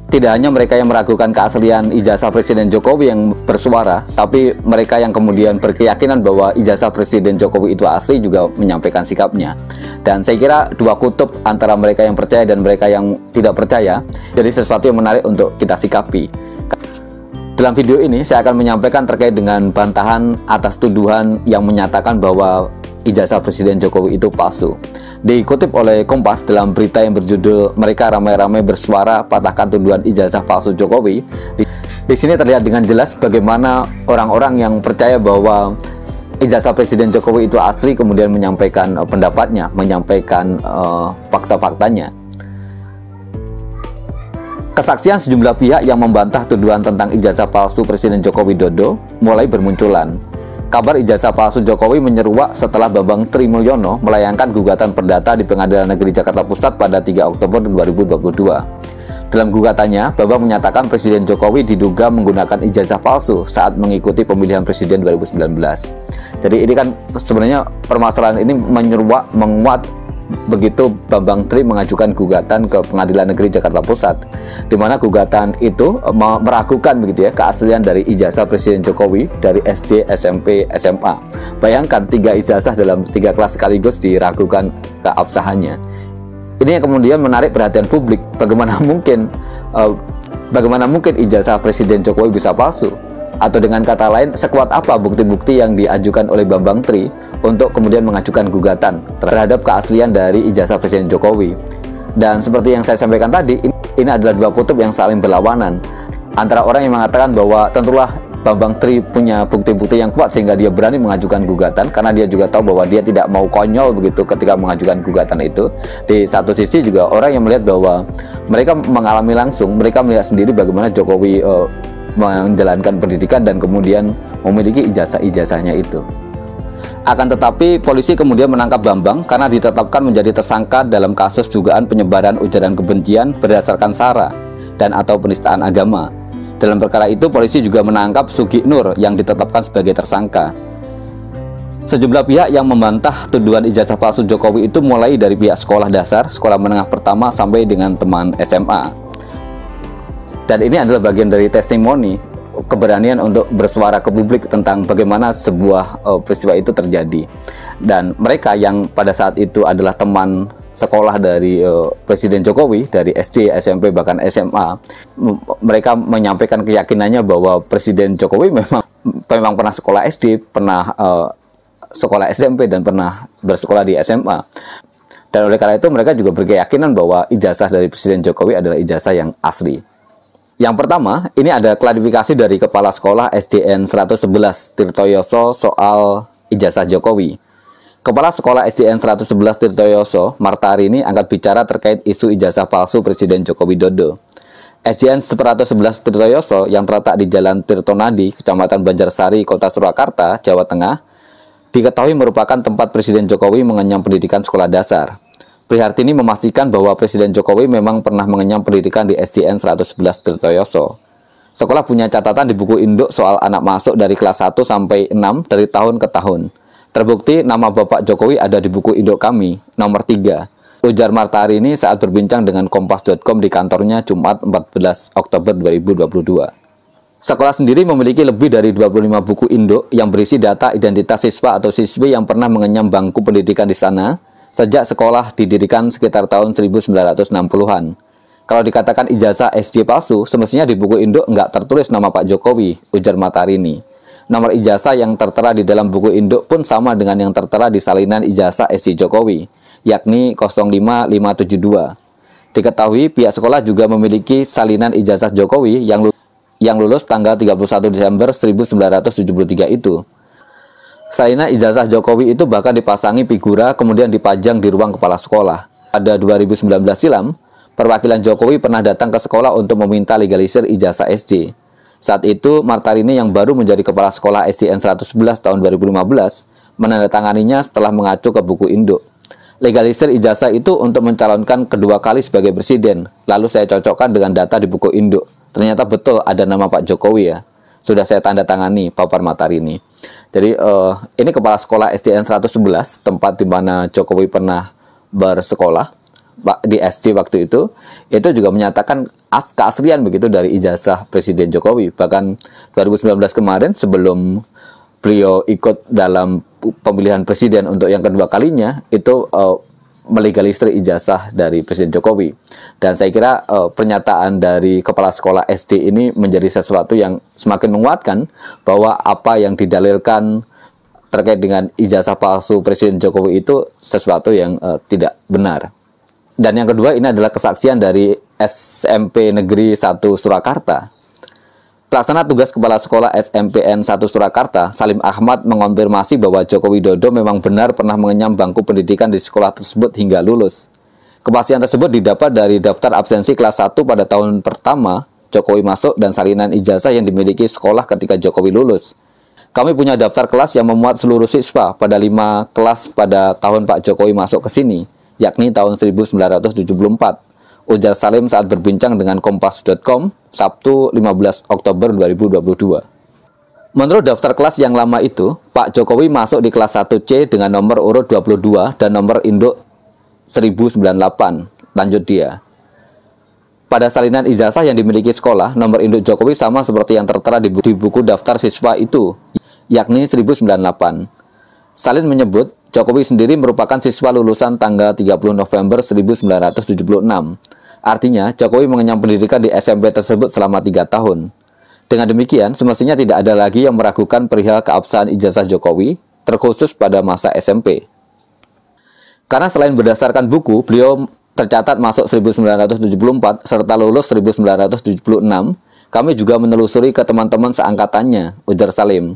tidak hanya mereka yang meragukan keaslian ijazah Presiden Jokowi yang bersuara, tapi mereka yang kemudian berkeyakinan bahwa ijazah Presiden Jokowi itu asli juga menyampaikan sikapnya. Dan saya kira dua kutub antara mereka yang percaya dan mereka yang tidak percaya jadi sesuatu yang menarik untuk kita sikapi. Dalam video ini saya akan menyampaikan terkait dengan bantahan atas tuduhan yang menyatakan bahwa ijazah Presiden Jokowi itu palsu. Dikutip oleh Kompas dalam berita yang berjudul "Mereka Ramai-Ramai Bersuara Patahkan Tuduhan Ijazah Palsu Jokowi". Di sini terlihat dengan jelas bagaimana orang-orang yang percaya bahwa ijazah Presiden Jokowi itu asli kemudian menyampaikan pendapatnya, menyampaikan fakta-faktanya. Kesaksian sejumlah pihak yang membantah tuduhan tentang ijazah palsu Presiden Joko Widodo mulai bermunculan. Kabar ijazah palsu Jokowi menyeruak setelah Bambang Tri Mulyono melayangkan gugatan perdata di Pengadilan Negeri Jakarta Pusat pada 3 Oktober 2022. Dalam gugatannya, Bambang menyatakan Presiden Jokowi diduga menggunakan ijazah palsu saat mengikuti pemilihan presiden 2019. Jadi ini kan sebenarnya permasalahan ini menguat begitu Bambang Tri mengajukan gugatan ke Pengadilan Negeri Jakarta Pusat, di mana gugatan itu meragukan begitu ya keaslian dari ijazah Presiden Jokowi dari SD, SMP, SMA. Bayangkan 3 ijazah dalam 3 kelas sekaligus diragukan keabsahannya. Ini yang kemudian menarik perhatian publik. Bagaimana mungkin ijazah Presiden Jokowi bisa palsu? Atau dengan kata lain, sekuat apa bukti-bukti yang diajukan oleh Bambang Tri untuk kemudian mengajukan gugatan terhadap keaslian dari ijazah Presiden Jokowi. Dan seperti yang saya sampaikan tadi, ini adalah dua kutub yang saling berlawanan. Antara orang yang mengatakan bahwa tentulah Bambang Tri punya bukti-bukti yang kuat sehingga dia berani mengajukan gugatan, karena dia juga tahu bahwa dia tidak mau konyol begitu ketika mengajukan gugatan itu. Di satu sisi juga orang yang melihat bahwa mereka mengalami langsung, mereka melihat sendiri bagaimana Jokowi menjalankan pendidikan dan kemudian memiliki ijazah-ijazahnya itu. Akan tetapi polisi kemudian menangkap Bambang karena ditetapkan menjadi tersangka dalam kasus dugaan penyebaran ujaran kebencian berdasarkan sara dan atau penistaan agama. Dalam perkara itu polisi juga menangkap Sugi Nur yang ditetapkan sebagai tersangka. Sejumlah pihak yang membantah tuduhan ijazah palsu Jokowi itu mulai dari pihak sekolah dasar, sekolah menengah pertama sampai dengan teman SMA. Dan ini adalah bagian dari testimoni keberanian untuk bersuara ke publik tentang bagaimana sebuah peristiwa itu terjadi. Dan mereka yang pada saat itu adalah teman sekolah dari Presiden Jokowi, dari SD, SMP, bahkan SMA, mereka menyampaikan keyakinannya bahwa Presiden Jokowi memang pernah sekolah SD, pernah sekolah SMP, dan pernah bersekolah di SMA. Dan oleh karena itu mereka juga berkeyakinan bahwa ijazah dari Presiden Jokowi adalah ijazah yang asli. Yang pertama, ini ada klarifikasi dari Kepala Sekolah SDN 111 Tirtoyoso soal ijazah Jokowi. Kepala Sekolah SDN 111 Tirtoyoso, Martarini, angkat bicara terkait isu ijazah palsu Presiden Joko Widodo. SDN 111 Tirtoyoso yang terletak di Jalan Tirtonadi, Kecamatan Banjarsari, Kota Surakarta, Jawa Tengah, diketahui merupakan tempat Presiden Jokowi mengenyam pendidikan sekolah dasar. Prihartini memastikan bahwa Presiden Jokowi memang pernah mengenyam pendidikan di SDN 111 Tirtoyoso. Sekolah punya catatan di buku induk soal anak masuk dari kelas 1 sampai 6 dari tahun ke tahun. Terbukti nama Bapak Jokowi ada di buku induk kami, nomor 3. Ujar Martarini saat berbincang dengan Kompas.com di kantornya Jumat 14 Oktober 2022. Sekolah sendiri memiliki lebih dari 25 buku induk yang berisi data identitas siswa atau siswi yang pernah mengenyam bangku pendidikan di sana sejak sekolah didirikan sekitar tahun 1960-an. Kalau dikatakan ijazah SD palsu, semestinya di buku induk nggak tertulis nama Pak Jokowi, ujar Martarini. Nomor ijazah yang tertera di dalam buku induk pun sama dengan yang tertera di salinan ijazah SD Jokowi, yakni 05572. Diketahui pihak sekolah juga memiliki salinan ijazah Jokowi yang lulus tanggal 31 Desember 1973 itu. Salinan ijazah Jokowi itu bahkan dipasangi figura kemudian dipajang di ruang kepala sekolah. Pada 2019 silam, perwakilan Jokowi pernah datang ke sekolah untuk meminta legalisir ijazah SD. Saat itu, Martarini yang baru menjadi kepala sekolah SDN 111 tahun 2015 menandatanganinya setelah mengacu ke buku induk. Legalisir ijazah itu untuk mencalonkan kedua kali sebagai presiden. Lalu saya cocokkan dengan data di buku induk. Ternyata betul ada nama Pak Jokowi ya. Sudah saya tanda tangani, papar Martarini. Jadi ini kepala sekolah SDN 111, tempat di mana Jokowi pernah bersekolah. di SD waktu itu juga menyatakan keaslian begitu dari ijazah Presiden Jokowi. Bahkan 2019 kemarin sebelum beliau ikut dalam pemilihan presiden untuk yang kedua kalinya itu melegalisir ijazah dari Presiden Jokowi. Dan saya kira pernyataan dari kepala sekolah SD ini menjadi sesuatu yang semakin menguatkan bahwa apa yang didalilkan terkait dengan ijazah palsu Presiden Jokowi itu sesuatu yang tidak benar. Dan yang kedua ini adalah kesaksian dari SMP Negeri 1 Surakarta. Pelaksana tugas Kepala Sekolah SMPN 1 Surakarta, Salim Ahmad, mengonfirmasi bahwa Joko Widodo memang benar pernah mengenyam bangku pendidikan di sekolah tersebut hingga lulus. Kepastian tersebut didapat dari daftar absensi kelas 1 pada tahun pertama Jokowi masuk dan salinan ijazah yang dimiliki sekolah ketika Jokowi lulus. Kami punya daftar kelas yang memuat seluruh siswa pada 5 kelas pada tahun Pak Jokowi masuk ke sini, yakni tahun 1974. Ujar Salim saat berbincang dengan Kompas.com Sabtu 15 Oktober 2022. Menurut daftar kelas yang lama itu, Pak Jokowi masuk di kelas 1C dengan nomor urut 22 dan nomor induk 1098. Lanjut dia. Pada salinan ijazah yang dimiliki sekolah, nomor induk Jokowi sama seperti yang tertera di buku daftar siswa itu, yakni 1098. Salim menyebut, Jokowi sendiri merupakan siswa lulusan tanggal 30 November 1976. Artinya, Jokowi mengenyam pendidikan di SMP tersebut selama 3 tahun. Dengan demikian, semestinya tidak ada lagi yang meragukan perihal keabsahan ijazah Jokowi, terkhusus pada masa SMP. Karena selain berdasarkan buku, beliau tercatat masuk 1974 serta lulus 1976, kami juga menelusuri ke teman-teman seangkatannya, ujar Salim.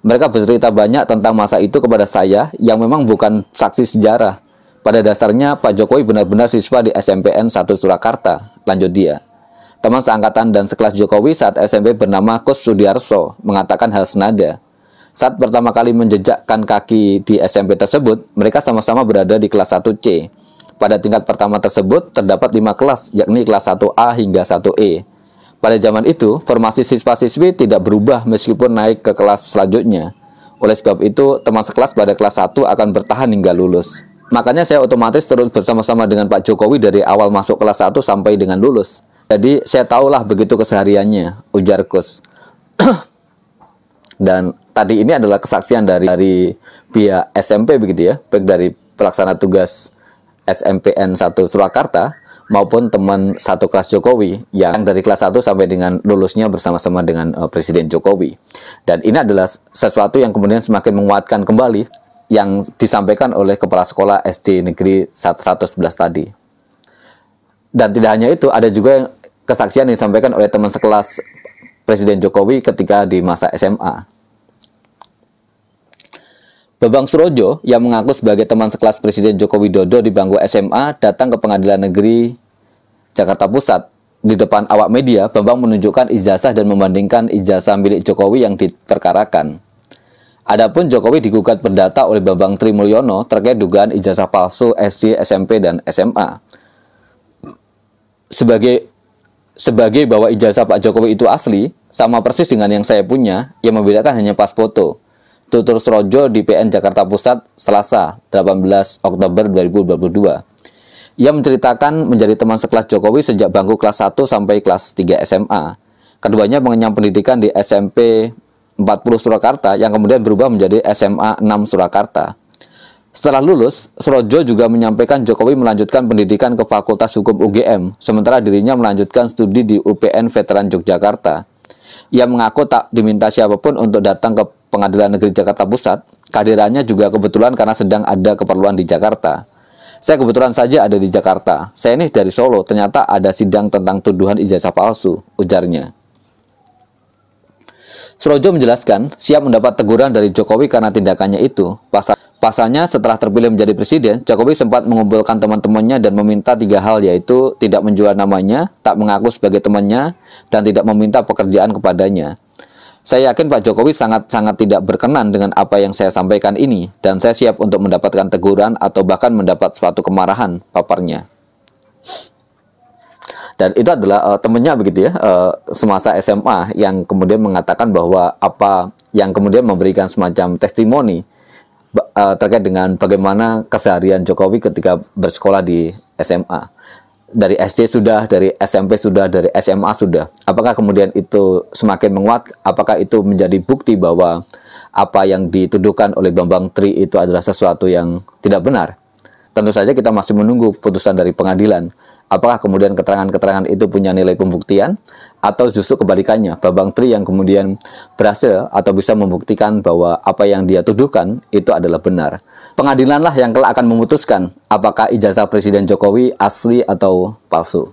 Mereka bercerita banyak tentang masa itu kepada saya yang memang bukan saksi sejarah. Pada dasarnya, Pak Jokowi benar-benar siswa di SMPN 1 Surakarta, lanjut dia. Teman seangkatan dan sekelas Jokowi saat SMP bernama Kus Sudiarso mengatakan hal senada. Saat pertama kali menjejakkan kaki di SMP tersebut, mereka sama-sama berada di kelas 1C. Pada tingkat pertama tersebut, terdapat 5 kelas, yakni kelas 1A hingga 1E. Pada zaman itu, formasi siswa-siswi tidak berubah meskipun naik ke kelas selanjutnya. Oleh sebab itu, teman sekelas pada kelas 1 akan bertahan hingga lulus. Makanya saya otomatis terus bersama-sama dengan Pak Jokowi dari awal masuk kelas 1 sampai dengan lulus. Jadi saya tahulah begitu kesehariannya, ujar Kus. Dan tadi ini adalah kesaksian dari pihak SMP begitu ya, baik dari pelaksana tugas SMPN 1 Surakarta maupun teman satu kelas Jokowi yang dari kelas 1 sampai dengan lulusnya bersama-sama dengan Presiden Jokowi. Dan ini adalah sesuatu yang kemudian semakin menguatkan kembali yang disampaikan oleh Kepala Sekolah SD Negeri 111 tadi. Dan tidak hanya itu, ada juga kesaksian yang disampaikan oleh teman sekelas Presiden Jokowi ketika di masa SMA. Bambang Surojo yang mengaku sebagai teman sekelas Presiden Joko Widodo di bangku SMA datang ke Pengadilan Negeri Jakarta Pusat. Di depan awak media, Bambang menunjukkan ijazah dan membandingkan ijazah milik Jokowi yang diperkarakan. Adapun Jokowi digugat perdata oleh Bambang Trimulyono terkait dugaan ijazah palsu SD, SMP, dan SMA. Sebagai bahwa ijazah Pak Jokowi itu asli, sama persis dengan yang saya punya, yang membedakan hanya pas foto. Tutur Surojo di PN Jakarta Pusat, Selasa, 18 Oktober 2022. Ia menceritakan menjadi teman sekelas Jokowi sejak bangku kelas 1 sampai kelas 3 SMA. Keduanya mengenyam pendidikan di SMP 40 Surakarta yang kemudian berubah menjadi SMA 6 Surakarta. Setelah lulus, Surojo juga menyampaikan Jokowi melanjutkan pendidikan ke Fakultas Hukum UGM, sementara dirinya melanjutkan studi di UPN Veteran Yogyakarta. Ia mengaku tak diminta siapapun untuk datang ke Pengadilan Negeri Jakarta Pusat. Kehadirannya juga kebetulan karena sedang ada keperluan di Jakarta. Saya kebetulan saja ada di Jakarta. Saya ini dari Solo, ternyata ada sidang tentang tuduhan ijazah palsu, ujarnya. Surojo menjelaskan siap mendapat teguran dari Jokowi karena tindakannya itu. Pasalnya setelah terpilih menjadi presiden, Jokowi sempat mengumpulkan teman-temannya dan meminta 3 hal, yaitu tidak menjual namanya, tak mengaku sebagai temannya, dan tidak meminta pekerjaan kepadanya. Saya yakin Pak Jokowi sangat-sangat tidak berkenan dengan apa yang saya sampaikan ini, dan saya siap untuk mendapatkan teguran atau bahkan mendapat suatu kemarahan, paparnya. Dan itu adalah temannya begitu ya, semasa SMA yang kemudian mengatakan bahwa apa yang kemudian memberikan semacam testimoni terkait dengan bagaimana keseharian Jokowi ketika bersekolah di SMA. Dari SD sudah, dari SMP sudah, dari SMA sudah. Apakah kemudian itu semakin menguat? Apakah itu menjadi bukti bahwa apa yang dituduhkan oleh Bambang Tri itu adalah sesuatu yang tidak benar? Tentu saja kita masih menunggu putusan dari pengadilan. Apakah kemudian keterangan-keterangan itu punya nilai pembuktian, atau justru kebalikannya, Bambang Tri yang kemudian berhasil atau bisa membuktikan bahwa apa yang dia tuduhkan itu adalah benar. Pengadilanlah yang kelak akan memutuskan apakah ijazah Presiden Jokowi asli atau palsu.